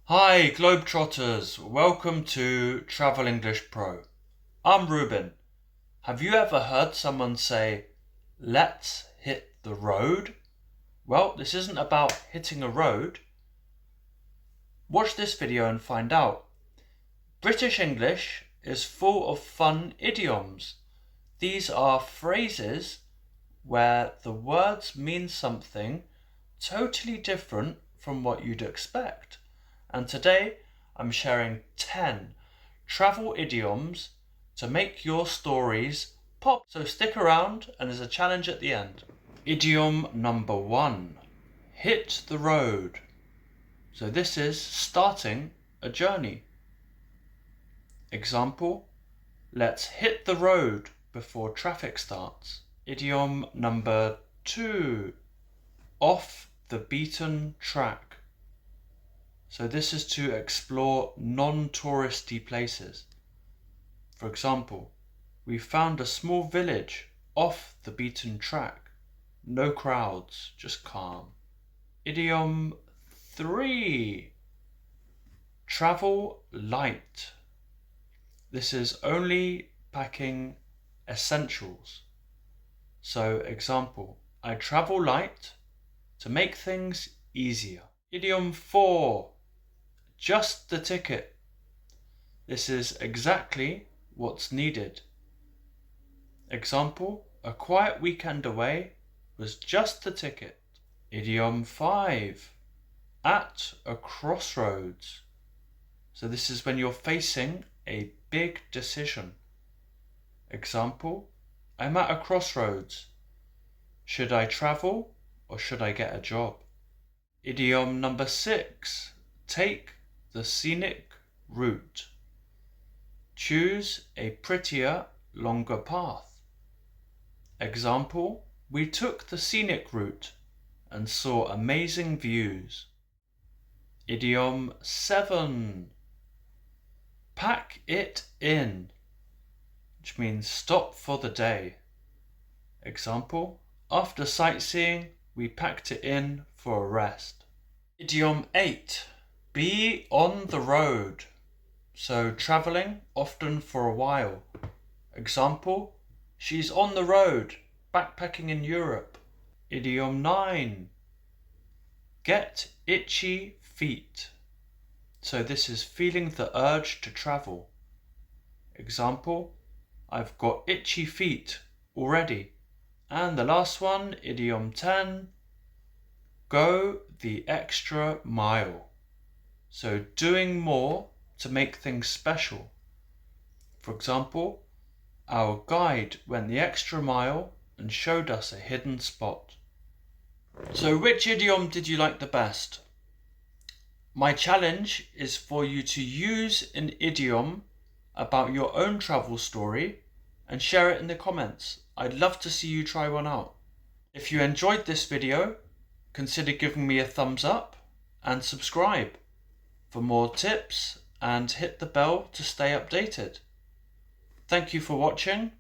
Hi globetrotters, welcome to Travel English Pro. I'm Ruben. Have you ever heard someone say, let's hit the road? Well, this isn't about hitting a road. Watch this video and find out. British English is full of fun idioms. These are phrases where the words mean something totally different from what you'd expect. And today I'm sharing 10 travel idioms to make your stories pop. So stick around and there's a challenge at the end. Idiom number 1, hit the road. So this is starting a journey. Example, let's hit the road before traffic starts. Idiom number 2, off the beaten track. So this is to explore non-touristy places. For example, we found a small village off the beaten track. No crowds, just calm. Idiom 3, travel light. This is only packing essentials. So example, I travel light to make things easier. Idiom 4, just the ticket. This is exactly what's needed. Example, a quiet weekend away was just the ticket. Idiom 5, at a crossroads. So this is when you're facing a big decision. Example, I'm at a crossroads. Should I travel or should I get a job? Idiom number 6, take the scenic route. Choose a prettier, longer path. Example, we took the scenic route and saw amazing views. Idiom 7, pack it in, which means stop for the day. Example, after sightseeing, we packed it in for a rest. Idiom 8, be on the road. So travelling, often for a while. Example, she's on the road, backpacking in Europe. Idiom 9, get itchy feet. So this is feeling the urge to travel. Example, I've got itchy feet already. And the last one, idiom 10, go the extra mile. So doing more to make things special. For example, our guide went the extra mile and showed us a hidden spot. So which idiom did you like the best? My challenge is for you to use an idiom about your own travel story and share it in the comments. I'd love to see you try one out. If you enjoyed this video, consider giving me a thumbs up and subscribe for more tips and hit the bell to stay updated. Thank you for watching.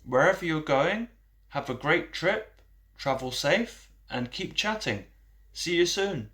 Wherever you're going, have a great trip, travel safe and keep chatting. See you soon.